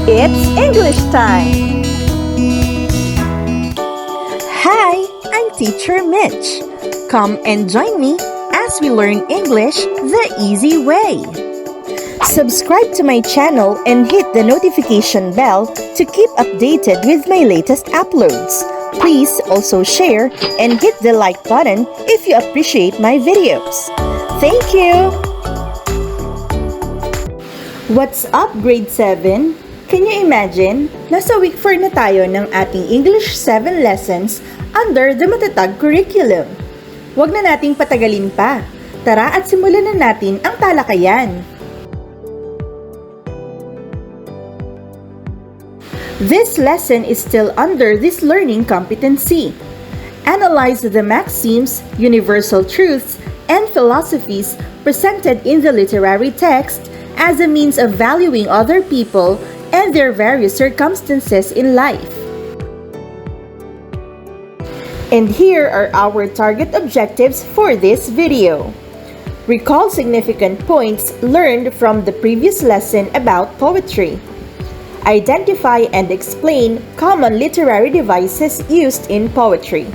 It's English time! Hi, I'm Teacher Mitch. Come and join me as we learn English the easy way. Subscribe to my channel and hit the notification bell to keep updated with my latest uploads. Please also share and hit the like button if you appreciate my videos. Thank you! What's up, Grade 7? Can you imagine? Nasa week 4 na tayo ng ating English 7 lessons under the MATATAG curriculum. Huwag na nating patagalin pa. Tara at simulan na natin ang talakayan. This lesson is still under this learning competency. Analyze the maxims, universal truths, and philosophies presented in the literary text as a means of valuing other people and their various circumstances in life. And here are our target objectives for this video. Recall significant points learned from the previous lesson about poetry. Identify and explain common literary devices used in poetry.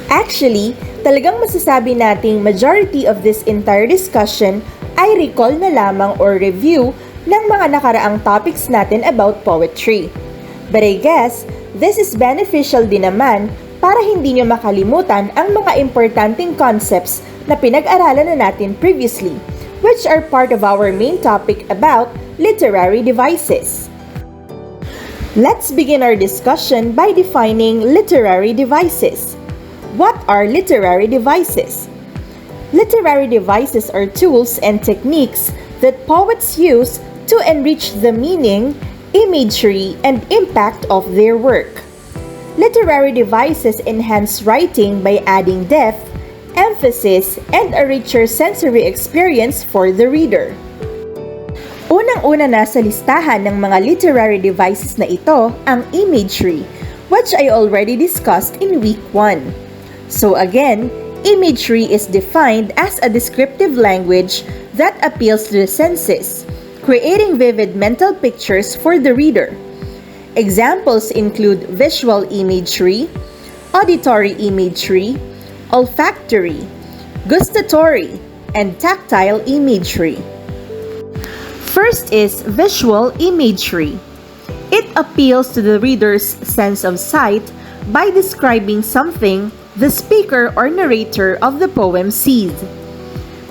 Actually, talagang masasabi nating majority of this entire discussion ay recall na lamang or review ng mga nakaraang topics natin about poetry. But I guess, this is beneficial din naman para hindi nyo makalimutan ang mga importanteng concepts na pinag-aralan na natin previously, which are part of our main topic about literary devices. Let's begin our discussion by defining literary devices. What are literary devices? Literary devices are tools and techniques that poets use to enrich the meaning, imagery, and impact of their work. Literary devices enhance writing by adding depth, emphasis, and a richer sensory experience for the reader. Unang-una na sa listahan ng mga literary devices na ito ang imagery, which I already discussed in week 1. So again, imagery is defined as a descriptive language that appeals to the senses, creating vivid mental pictures for the reader. Examples include visual imagery, auditory imagery, olfactory, gustatory, and tactile imagery. First is visual imagery. It appeals to the reader's sense of sight by describing something the speaker or narrator of the poem sees.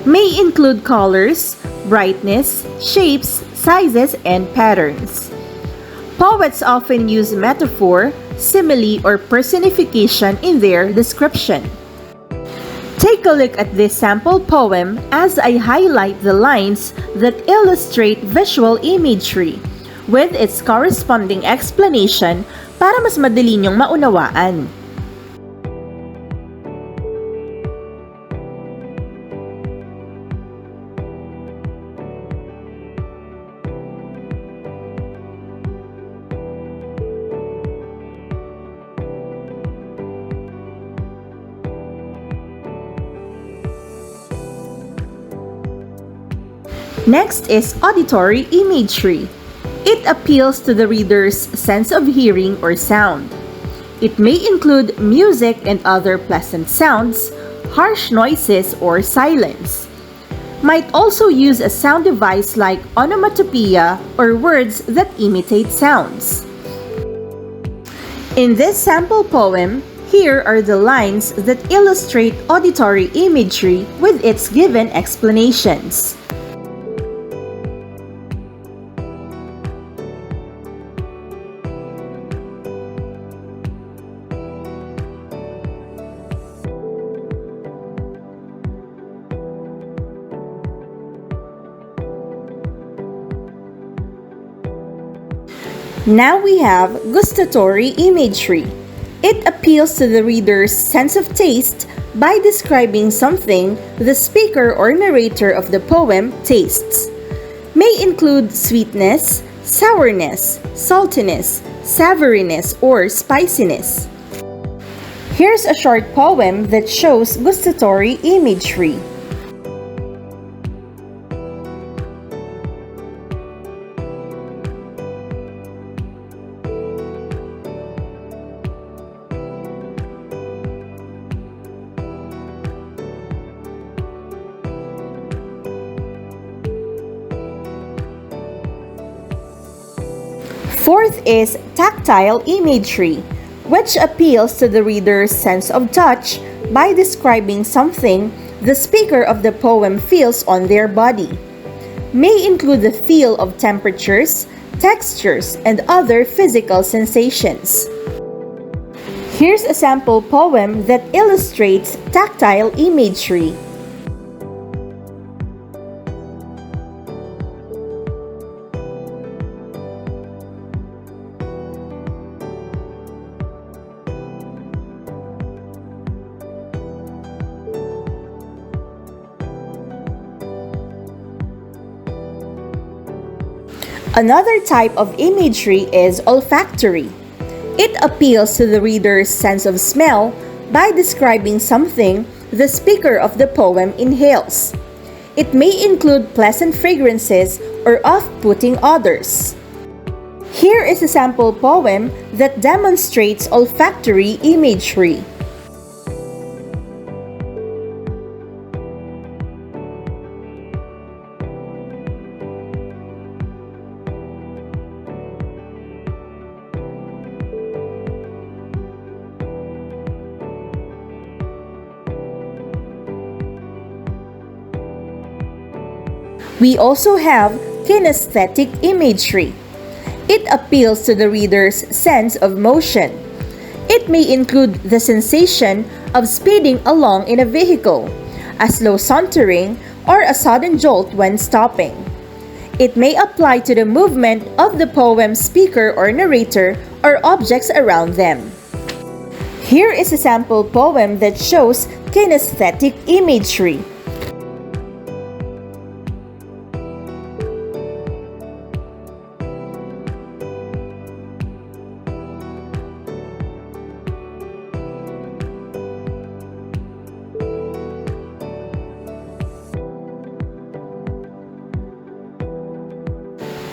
May include colors, brightness, shapes, sizes, and patterns. Poets often use metaphor, simile, or personification in their description. Take a look at this sample poem as I highlight the lines that illustrate visual imagery with its corresponding explanation para mas madali niyong maunawaan. Next is auditory imagery. It appeals to the reader's sense of hearing or sound. It may include music and other pleasant sounds, harsh noises, or silence. Might also use a sound device like onomatopoeia or words that imitate sounds. In this sample poem, here are the lines that illustrate auditory imagery with its given explanations. Now we have gustatory imagery. It appeals to the reader's sense of taste by describing something the speaker or narrator of the poem tastes. May include sweetness, sourness, saltiness, savouriness, or spiciness. Here's a short poem that shows gustatory imagery. Fourth is tactile imagery, which appeals to the reader's sense of touch by describing something the speaker of the poem feels on their body. May include the feel of temperatures, textures, and other physical sensations. Here's a sample poem that illustrates tactile imagery. Another type of imagery is olfactory. It appeals to the reader's sense of smell by describing something the speaker of the poem inhales. It may include pleasant fragrances or off-putting odors. Here is a sample poem that demonstrates olfactory imagery. We also have kinesthetic imagery. It appeals to the reader's sense of motion. It may include the sensation of speeding along in a vehicle, a slow sauntering, or a sudden jolt when stopping. It may apply to the movement of the poem's speaker or narrator or objects around them. Here is a sample poem that shows kinesthetic imagery.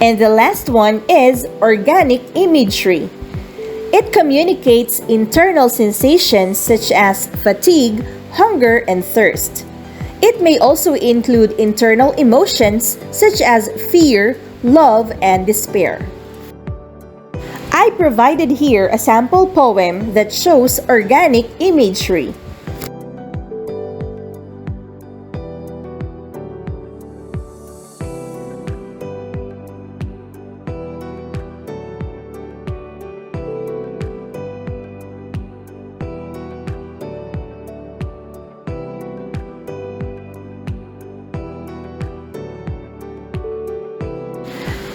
And the last one is organic imagery. It communicates internal sensations such as fatigue, hunger, and thirst. It may also include internal emotions such as fear, love, and despair. I provided here a sample poem that shows organic imagery.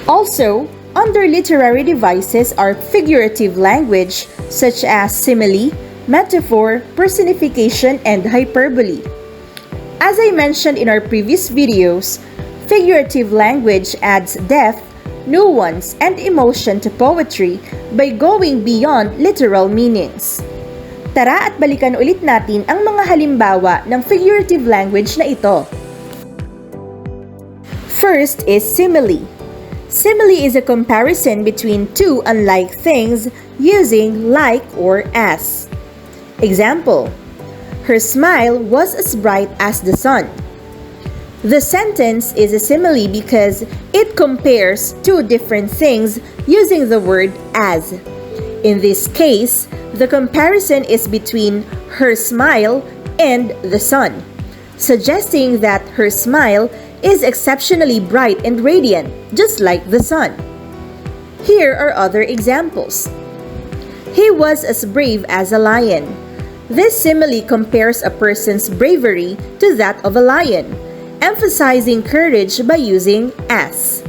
Also, under literary devices are figurative language such as simile, metaphor, personification, and hyperbole. As I mentioned in our previous videos, figurative language adds depth, nuance, and emotion to poetry by going beyond literal meanings. Tara at balikan ulit natin ang mga halimbawa ng figurative language na ito. First is simile. Simile is a comparison between two unlike things using like or as. Example: her smile was as bright as the sun. The sentence is a simile because it compares two different things using the word as. In this case, the comparison is between her smile and the sun, suggesting that her smile is exceptionally bright and radiant, just like the sun. Here are other examples. He was as brave as a lion. This simile compares a person's bravery to that of a lion, emphasizing courage by using as.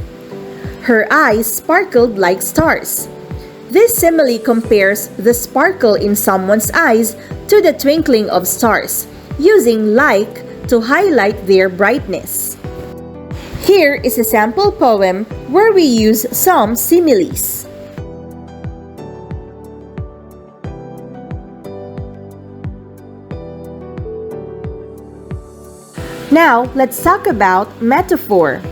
Her eyes sparkled like stars. This simile compares the sparkle in someone's eyes to the twinkling of stars, using like to highlight their brightness. Here is a sample poem where we use some similes. Now, let's talk about metaphor.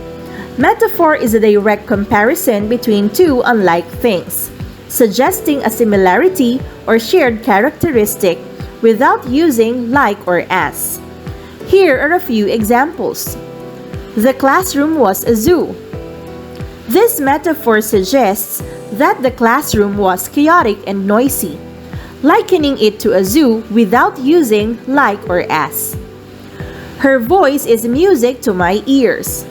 Metaphor is a direct comparison between two unlike things, suggesting a similarity or shared characteristic without using like or as. Here are a few examples. The classroom was a zoo. This metaphor suggests that the classroom was chaotic and noisy, likening it to a zoo without using like or as. Her voice is music to my ears.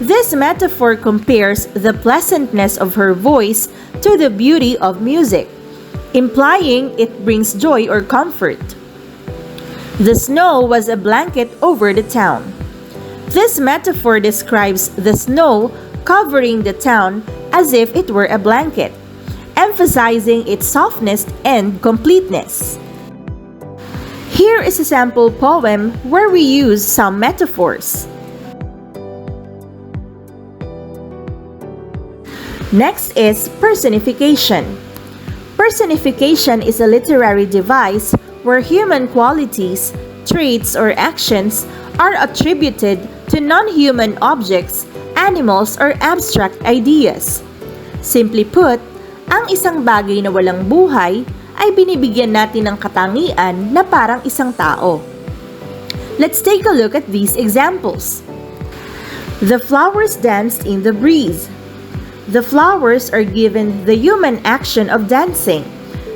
This metaphor compares the pleasantness of her voice to the beauty of music, implying it brings joy or comfort. The snow was a blanket over the town. This metaphor describes the snow covering the town as if it were a blanket, emphasizing its softness and completeness. Here is a sample poem where we use some metaphors. Next is personification. Personification is a literary device where human qualities, traits, or actions are attributed to non-human objects, animals, or abstract ideas. Simply put, ang isang bagay na walang buhay ay binibigyan natin ng katangian na parang isang tao. Let's take a look at these examples. The flowers danced in the breeze. The flowers are given the human action of dancing,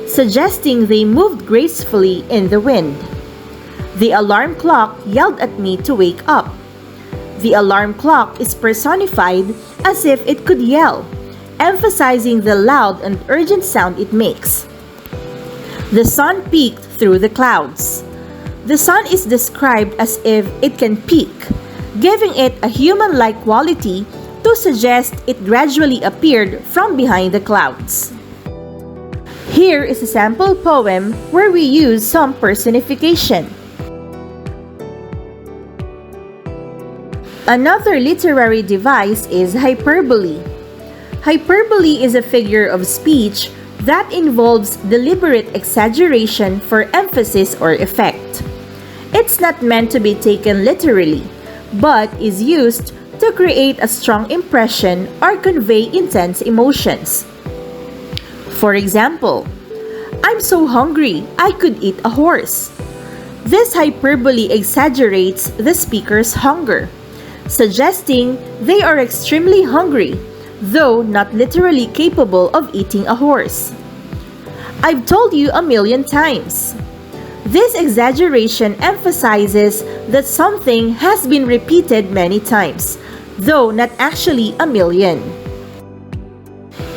suggesting they moved gracefully in the wind. The alarm clock yelled at me to wake up. The alarm clock is personified as if it could yell, emphasizing the loud and urgent sound it makes. The sun peeked through the clouds. The sun is described as if it can peek, giving it a human-like quality to suggest it gradually appeared from behind the clouds. Here is a sample poem where we use some personification. Another literary device is hyperbole. Hyperbole is a figure of speech that involves deliberate exaggeration for emphasis or effect. It's not meant to be taken literally, but is used to create a strong impression or convey intense emotions. For example, I'm so hungry, I could eat a horse. This hyperbole exaggerates the speaker's hunger, suggesting they are extremely hungry, though not literally capable of eating a horse. I've told you a million times. This exaggeration emphasizes that something has been repeated many times, though not actually a million.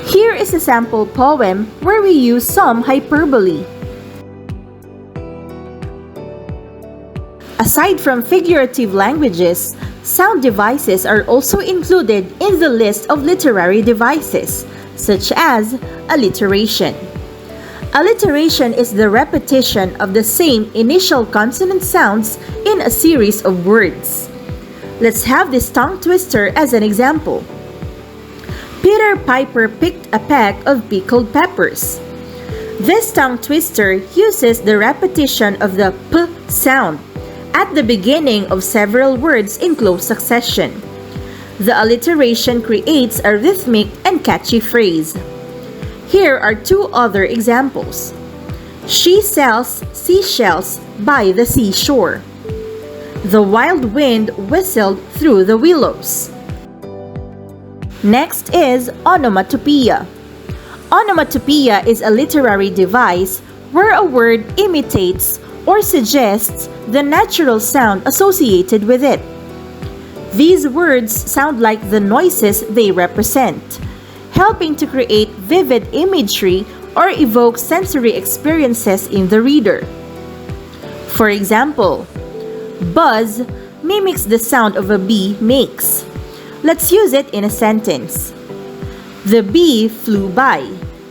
Here is a sample poem where we use some hyperbole. Aside from figurative languages, sound devices are also included in the list of literary devices, such as alliteration. Alliteration is the repetition of the same initial consonant sounds in a series of words. Let's have this tongue twister as an example. Peter Piper picked a peck of pickled peppers. This tongue twister uses the repetition of the p sound at the beginning of several words in close succession. The alliteration creates a rhythmic and catchy phrase. Here are two other examples. She sells seashells by the seashore. The wild wind whistled through the willows. Next is onomatopoeia. Onomatopoeia is a literary device where a word imitates or suggests the natural sound associated with it. These words sound like the noises they represent, helping to create vivid imagery or evoke sensory experiences in the reader. For example, buzz mimics the sound of a bee makes. Let's use it in a sentence. The bee flew by,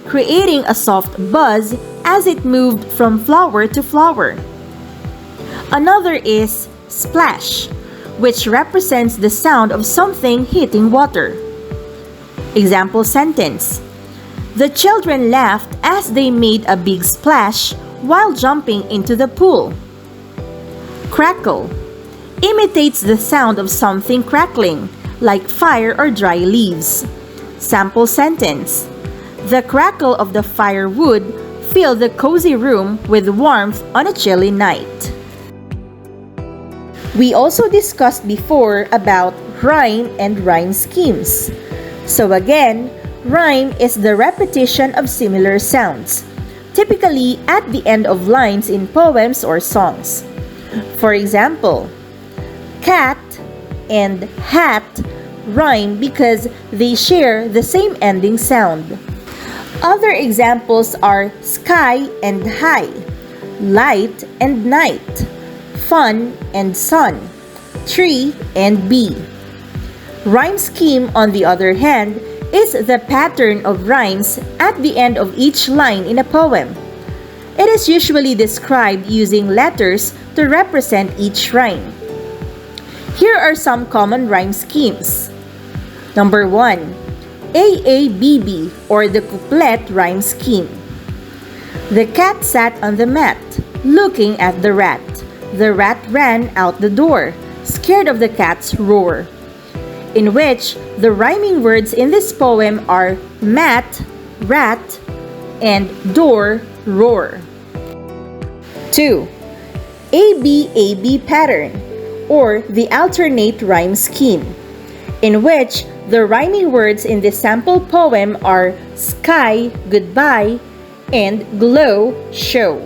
creating a soft buzz as it moved from flower to flower. Another is splash, which represents the sound of something hitting water. Example sentence. The children laughed as they made a big splash while jumping into the pool. Crackle imitates the sound of something crackling, like fire or dry leaves. Sample sentence. The crackle of the firewood filled the cozy room with warmth on a chilly night. We also discussed before about rhyme and rhyme schemes. So again, rhyme is the repetition of similar sounds, typically at the end of lines in poems or songs. For example, cat and hat rhyme because they share the same ending sound. Other examples are sky and high, light and night, fun and sun, tree and bee. Rhyme scheme, on the other hand, is the pattern of rhymes at the end of each line in a poem. It is usually described using letters to represent each rhyme. Here are some common rhyme schemes. Number 1. AABB, or the couplet rhyme scheme. The cat sat on the mat, looking at the rat. The rat ran out the door, scared of the cat's roar. In which the rhyming words in this poem are mat, rat, and door, roar. 2. ABAB pattern, or the alternate rhyme scheme, in which the rhyming words in the sample poem are sky, goodbye, and glow, show.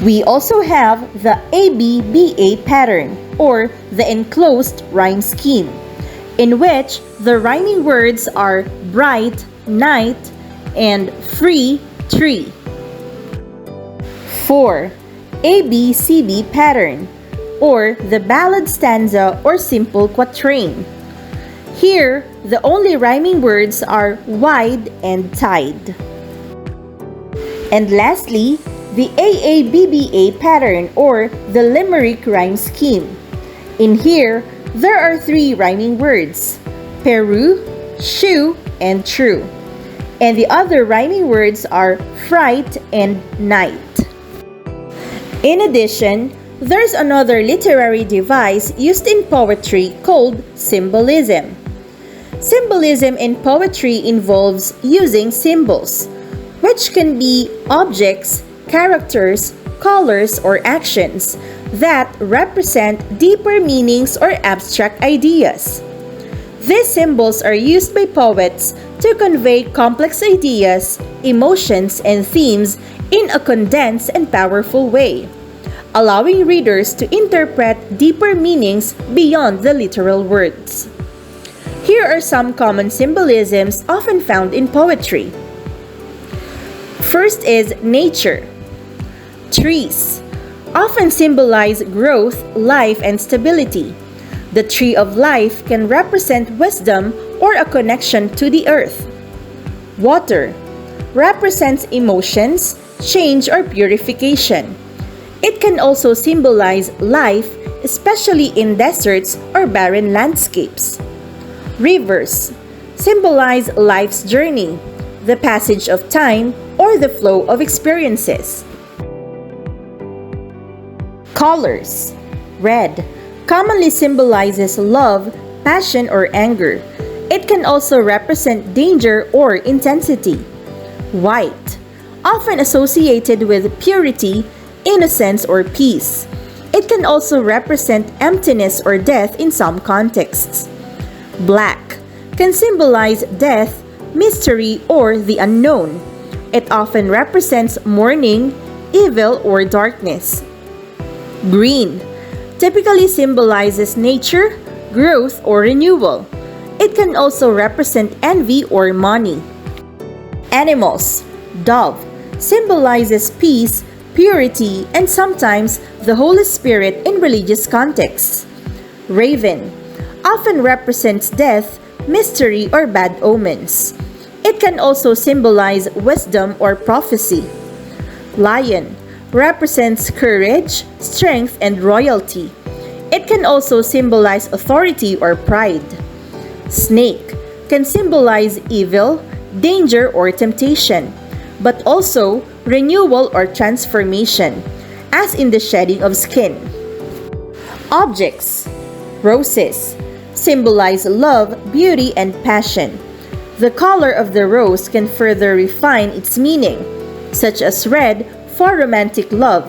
We also have the ABBA pattern, or the enclosed rhyme scheme, in which the rhyming words are bright, night, and free, tree. 4. ABCB pattern, or the ballad stanza or simple quatrain. Here, the only rhyming words are wide and tide. And lastly, the AABBA pattern, or the limerick rhyme scheme. In here, there are 3 rhyming words: Peru, shoe, and true. And the other rhyming words are fright and night. In addition, there's another literary device used in poetry called symbolism. Symbolism in poetry involves using symbols, which can be objects, characters, colors, or actions that represent deeper meanings or abstract ideas. These symbols are used by poets to convey complex ideas, emotions, and themes in a condensed and powerful way, allowing readers to interpret deeper meanings beyond the literal words. Here are some common symbolisms often found in poetry. First is nature. Trees often symbolize growth, life, and stability. The tree of life can represent wisdom or a connection to the earth. Water represents emotions, change, or purification. It can also symbolize life, especially in deserts or barren landscapes. Rivers symbolize life's journey, the passage of time, or the flow of experiences. Colors. Red commonly symbolizes love, passion, or anger. It can also represent danger or intensity. White, often associated with purity, innocence, or peace. It can also represent emptiness or death in some contexts. Black can symbolize death, mystery, or the unknown. It often represents mourning, evil, or darkness. Green typically symbolizes nature, growth, or renewal. It can also represent envy or money. Animals. Dove symbolizes peace, purity, and sometimes the Holy Spirit in religious contexts. Raven often represents death, mystery, or bad omens. It can also symbolize wisdom or prophecy. Lion represents courage, strength, and royalty. It can also symbolize authority or pride. Snake can symbolize evil, danger, or temptation, but also renewal or transformation, as in the shedding of skin. Objects. Roses symbolize love, beauty, and passion. The color of the rose can further refine its meaning, such as red for romantic love,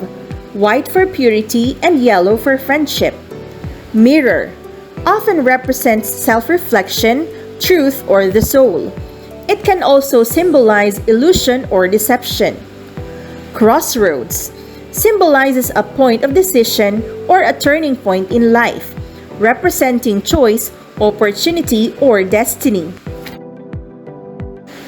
white for purity, and yellow for friendship. Mirror often represents self-reflection, truth or the soul. It can also symbolize illusion or deception. Crossroads symbolizes a point of decision or a turning point in life, representing choice, opportunity, or destiny.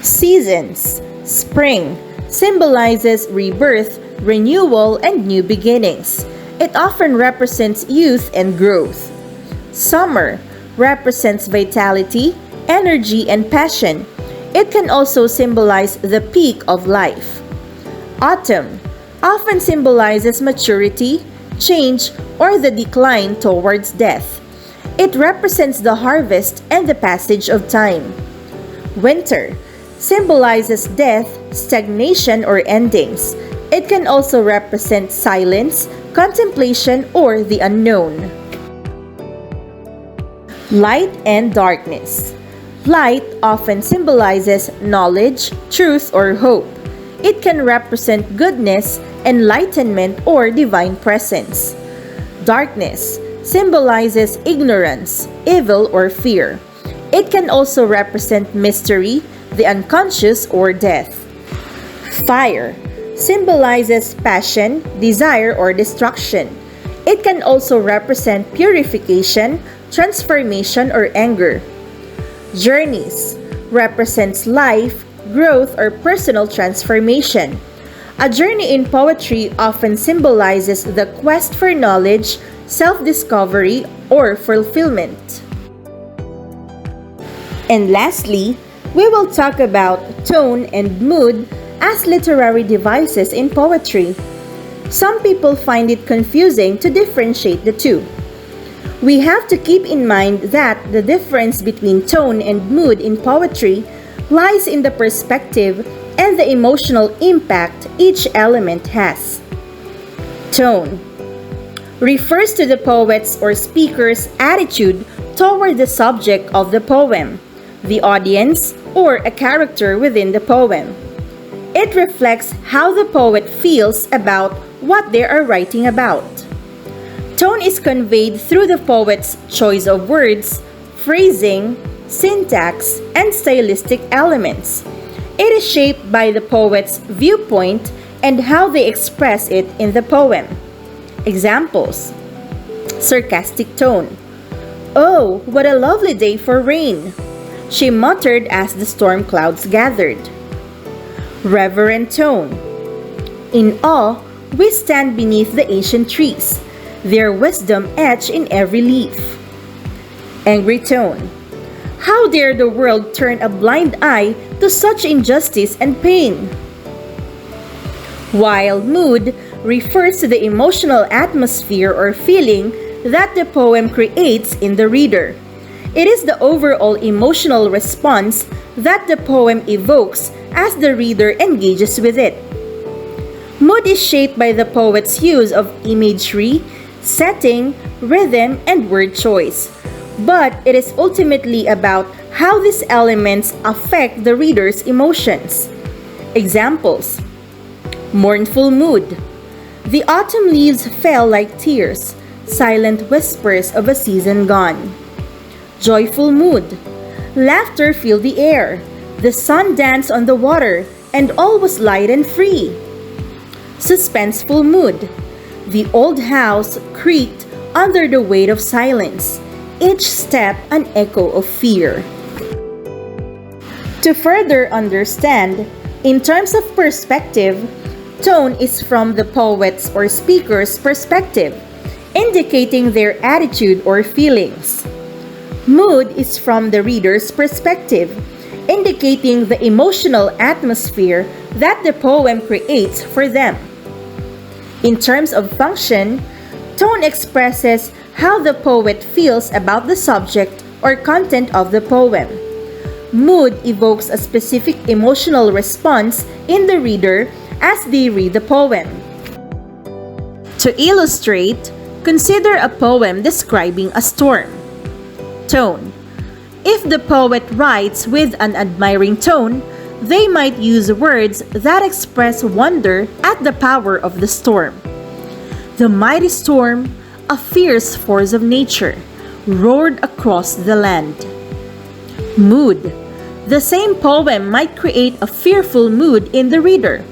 Seasons. Spring symbolizes rebirth, renewal, and new beginnings. It often represents youth and growth. Summer represents vitality, energy, and passion. It can also symbolize the peak of life. Autumn often symbolizes maturity, change, or the decline towards death. It represents the harvest and the passage of time. Winter symbolizes death, stagnation, or endings. It can also represent silence, contemplation, or the unknown. Light and darkness. Light often symbolizes knowledge, truth, or hope. It can represent goodness, enlightenment, or divine presence. Darkness symbolizes ignorance, evil, or fear. It can also represent mystery, the unconscious, or death. Fire symbolizes passion, desire, or destruction. It can also represent purification, transformation, or anger. Journeys represents life, growth, or personal transformation. A journey in poetry often symbolizes the quest for knowledge, self-discovery, or fulfillment. And lastly, we will talk about tone and mood as literary devices in poetry. Some people find it confusing to differentiate the two. We have to keep in mind that the difference between tone and mood in poetry lies in the perspective and the emotional impact each element has. Tone refers to the poet's or speaker's attitude toward the subject of the poem, the audience, or a character within the poem. It reflects how the poet feels about what they are writing about. Tone is conveyed through the poet's choice of words, phrasing, syntax, and stylistic elements. It is shaped by the poet's viewpoint and how they express it in the poem. Examples: sarcastic tone. "Oh, what a lovely day for rain," she muttered as the storm clouds gathered. Reverent tone. "In awe, we stand beneath the ancient trees, their wisdom etched in every leaf." Angry tone. "How dare the world turn a blind eye to such injustice and pain?" While mood refers to the emotional atmosphere or feeling that the poem creates in the reader. It is the overall emotional response that the poem evokes as the reader engages with it. Mood is shaped by the poet's use of imagery, setting, rhythm, and word choice. But it is ultimately about how these elements affect the reader's emotions. Examples: mournful mood. The autumn leaves fell like tears, silent whispers of a season gone. Joyful mood. Laughter filled the air. The sun danced on the water, and all was light and free. Suspenseful mood. The old house creaked under the weight of silence, each step an echo of fear. To further understand, in terms of perspective, tone is from the poet's or speaker's perspective, indicating their attitude or feelings. Mood is from the reader's perspective, indicating the emotional atmosphere that the poem creates for them. In terms of function, tone expresses how the poet feels about the subject or content of the poem. Mood evokes a specific emotional response in the reader as they read the poem. To illustrate, consider a poem describing a storm. Tone. If the poet writes with an admiring tone, they might use words that express wonder at the power of the storm. The mighty storm, a fierce force of nature, roared across the land. Mood. The same poem might create a fearful mood in the reader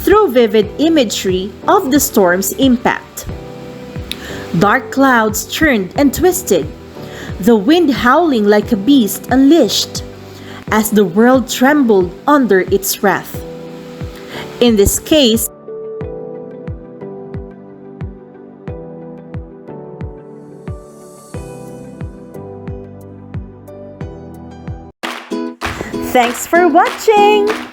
through vivid imagery of the storm's impact. Dark clouds churned and twisted, the wind howling like a beast unleashed, as the world trembled under its wrath. In this case, thanks for watching!